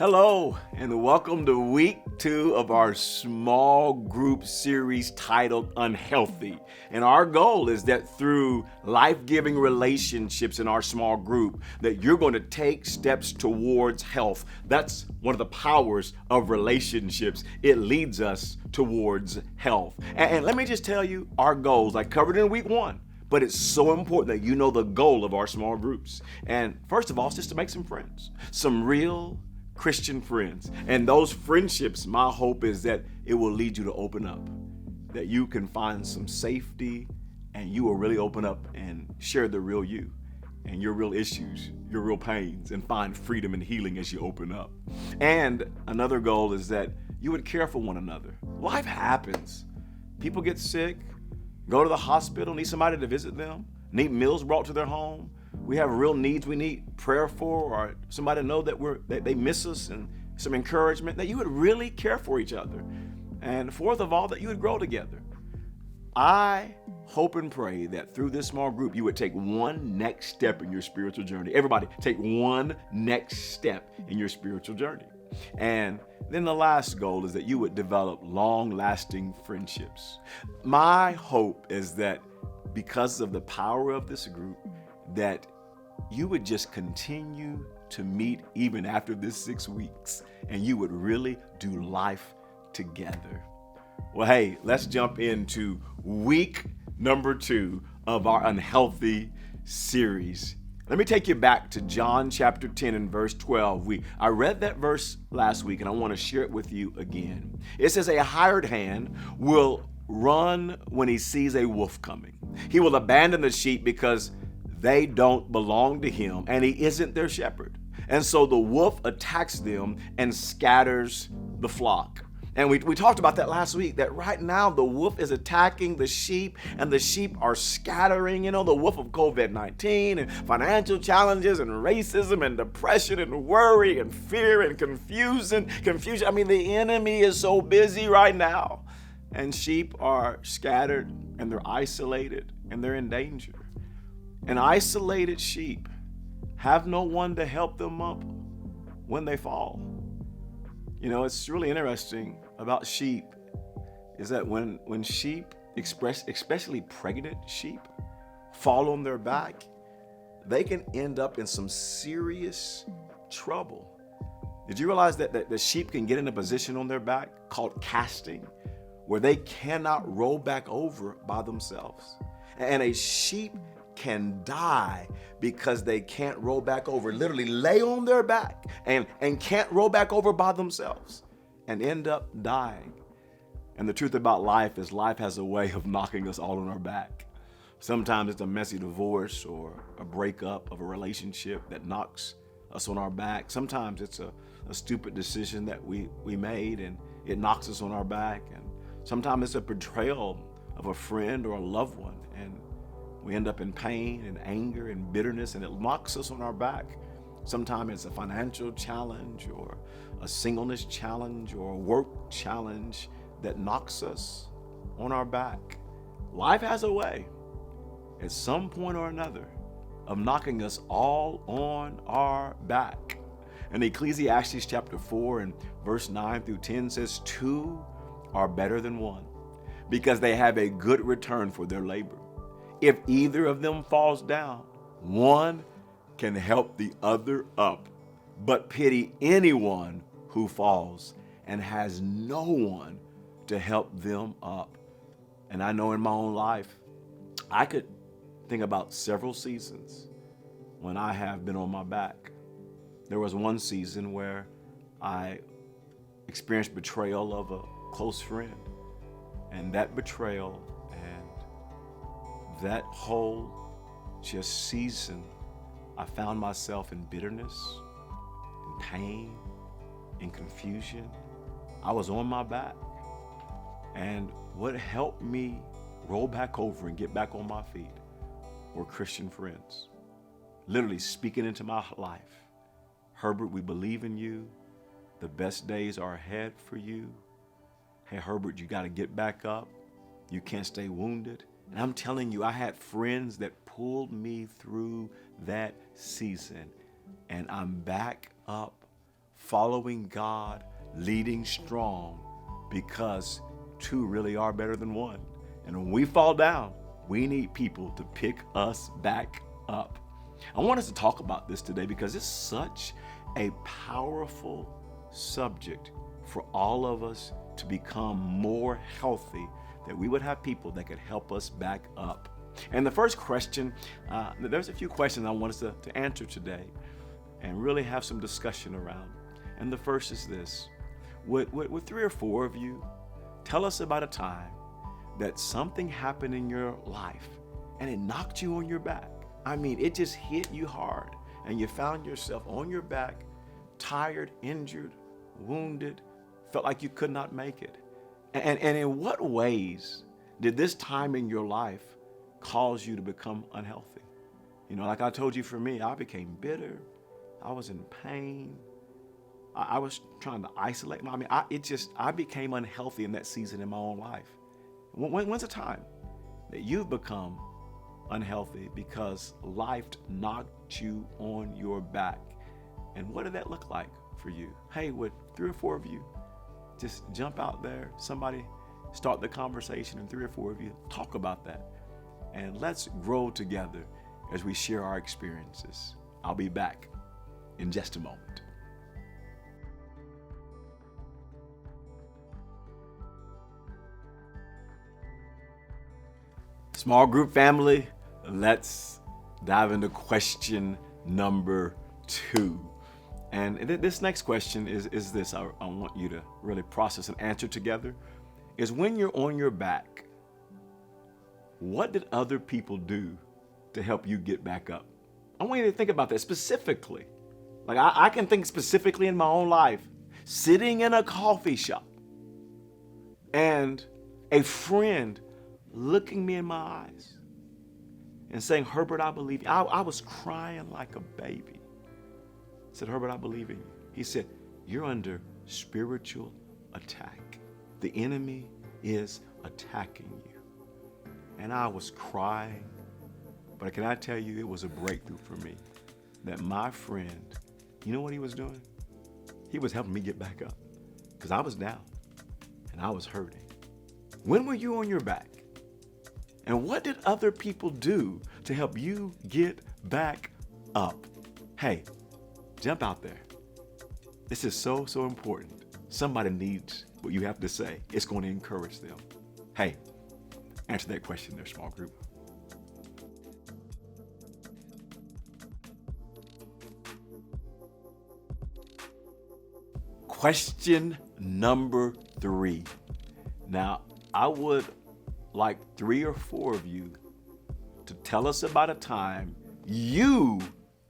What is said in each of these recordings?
Hello, and welcome to week 2 of our small group series titled Unhealthy. And our goal is that through life-giving relationships in our small group, that you're going to take steps towards health. That's one of the powers of relationships. It leads us towards health. And let me just tell you our goals, I covered in week 1. But it's so important that you know the goal of our small groups. And first of all, it's just to make some friends, some real Christian friends. And those friendships, my hope is that it will lead you to open up, that you can find some safety and you will really open up and share the real you and your real issues, your real pains, and find freedom and healing as you open up. And another goal is that you would care for one another. Life happens. People get sick, go to the hospital, need somebody to visit them, need meals brought to their home. We have real needs we need prayer for, or somebody to know that they miss us, and some encouragement, that you would really care for each other. And fourth of all, that you would grow together. I hope and pray that through this small group, you would take one next step in your spiritual journey. Everybody, take one next step in your spiritual journey. And then the last goal is that you would develop long-lasting friendships. My hope is that because of the power of this group, that you would just continue to meet even after this 6 weeks, and you would really do life together. Well, hey, let's jump into week number 2 of our Unhealthy series. Let me take you back to John chapter 10 and verse 12. I read that verse last week, and I want to share it with you again. It says, a hired hand will run when he sees a wolf coming. He will abandon the sheep because they don't belong to him, and he isn't their shepherd. And so the wolf attacks them and scatters the flock. And we talked about that last week, that right now the wolf is attacking the sheep, and the sheep are scattering, the wolf of COVID-19 and financial challenges and racism and depression and worry and fear and confusion. I mean, the enemy is so busy right now, and sheep are scattered and they're isolated and they're in danger. And isolated sheep have no one to help them up when they fall. It's really interesting about sheep is that when sheep, especially pregnant sheep, fall on their back, they can end up in some serious trouble. Did you realize that the sheep can get in a position on their back called casting, where they cannot roll back over by themselves? And a sheep can die because they can't roll back over, literally lay on their back and can't roll back over by themselves and end up dying. And the truth about life is life has a way of knocking us all on our back. Sometimes it's a messy divorce or a breakup of a relationship that knocks us on our back. Sometimes it's a stupid decision that we made and it knocks us on our back. And sometimes it's a betrayal of a friend or a loved one, and we end up in pain and anger and bitterness, and it knocks us on our back. Sometimes it's a financial challenge or a singleness challenge or a work challenge that knocks us on our back. Life has a way, at some point or another, of knocking us all on our back. And Ecclesiastes chapter 4 and verse 9 through 10 says, 2 are better than 1, because they have a good return for their labor. If either of them falls down, one can help the other up. But pity anyone who falls and has no one to help them up. And I know in my own life, I could think about several seasons when I have been on my back. There was one season where I experienced betrayal of a close friend. And that betrayal that whole just season, I found myself in bitterness, in pain, in confusion. I was on my back. And what helped me roll back over and get back on my feet were Christian friends, literally speaking into my life. Herbert, we believe in you. The best days are ahead for you. Hey, Herbert, you got to get back up. You can't stay wounded. And I'm telling you, I had friends that pulled me through that season, and I'm back up following God, leading strong, because two really are better than one. And when we fall down, we need people to pick us back up. I want us to talk about this today because it's such a powerful subject for all of us to become more healthy, that we would have people that could help us back up. And the first question, there's a few questions I want us to answer today and really have some discussion around. And the first is this: would 3 or 4 of you tell us about a time that something happened in your life and it knocked you on your back? I mean, it just hit you hard and you found yourself on your back, tired, injured, wounded, felt like you could not make it. And in what ways did this time in your life cause you to become unhealthy? You know, like I told you, for me, I became bitter. I was in pain. I was trying to isolate. I became unhealthy in that season in my own life. When's the time that you've become unhealthy because life knocked you on your back? And what did that look like for you? Hey, would 3 or 4 of you just jump out there? Somebody start the conversation, and 3 or 4 of you talk about that. And let's grow together as we share our experiences. I'll be back in just a moment. Small group family, let's dive into question number 2. And this next question is this. I want you to really process and answer together. Is when you're on your back, what did other people do to help you get back up? I want you to think about that specifically. Like I can think specifically in my own life, sitting in a coffee shop and a friend looking me in my eyes and saying, "Herbert, I believe you." I was crying like a baby. I said, "Herbert, I believe in you." He said, "You're under spiritual attack. The enemy is attacking you." And I was crying. But can I tell you, it was a breakthrough for me that my friend, you know what he was doing? He was helping me get back up because I was down and I was hurting. When were you on your back? And what did other people do to help you get back up? Hey, jump out there. This is so important. Somebody needs what you have to say. It's going to encourage them. Hey, answer that question there, small group. Question number 3. Now, I would like 3 or 4 of you to tell us about a time you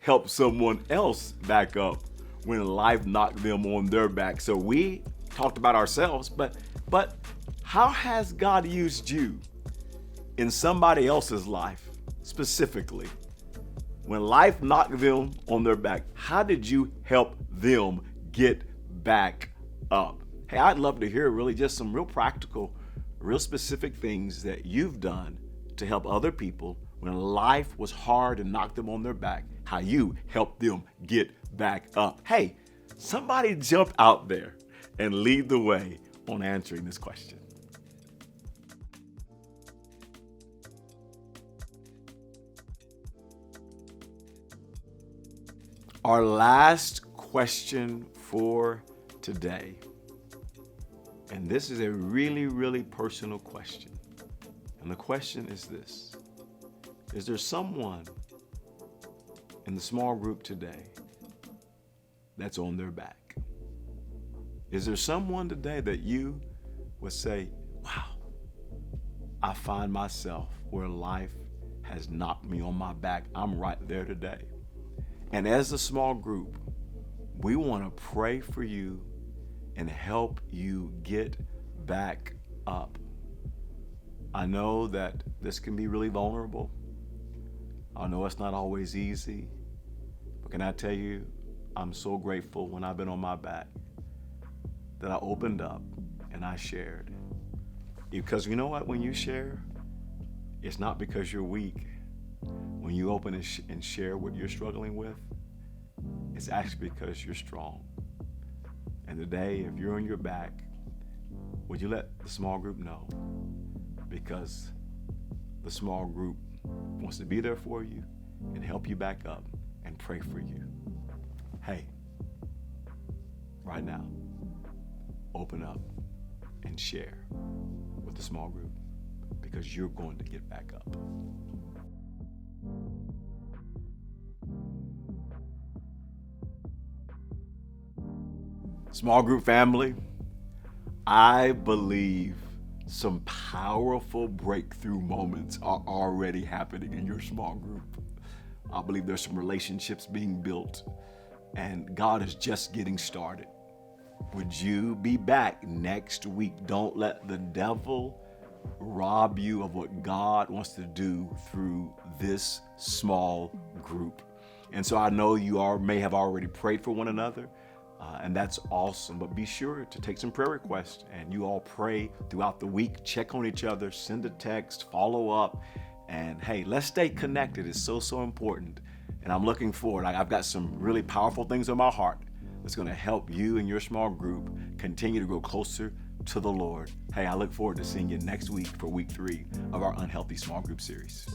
helped someone else back up when life knocked them on their back. So we talked about ourselves, but how has God used you in somebody else's life specifically? When life knocked them on their back, how did you help them get back up? Hey, I'd love to hear really just some real practical, real specific things that you've done to help other people when life was hard and knocked them on their back, how you helped them get back up. Hey, somebody jump out there and lead the way on answering this question. Our last question for today, and this is a really, really personal question. And the question is this: is there someone in the small group today that's on their back? Is there someone today that you would say, "Wow, I find myself where life has knocked me on my back. I'm right there today"? And as a small group, we want to pray for you and help you get back up. I know that this can be really vulnerable. I know it's not always easy. But can I tell you, I'm so grateful when I've been on my back that I opened up and I shared. Because you know what? When you share, it's not because you're weak. When you open and share what you're struggling with, it's actually because you're strong. And today, if you're on your back, would you let the small group know? Because the small group wants to be there for you and help you back up and pray for you. Hey, right now, open up and share with the small group, because you're going to get back up. Small group family, I believe some powerful breakthrough moments are already happening in your small group. I believe there's some relationships being built, and God is just getting started. Would you be back next week? Don't let the devil rob you of what God wants to do through this small group. And so I know you may have already prayed for one another, and that's awesome. But be sure to take some prayer requests, and you all pray throughout the week. Check on each other, send a text, follow up, and hey, let's stay connected. It's so important. And I'm looking forward. I've got some really powerful things on my heart that's going to help you and your small group continue to grow closer to the Lord. Hey, I look forward to seeing you next week for week 3 of our Unhealthy Small Group series.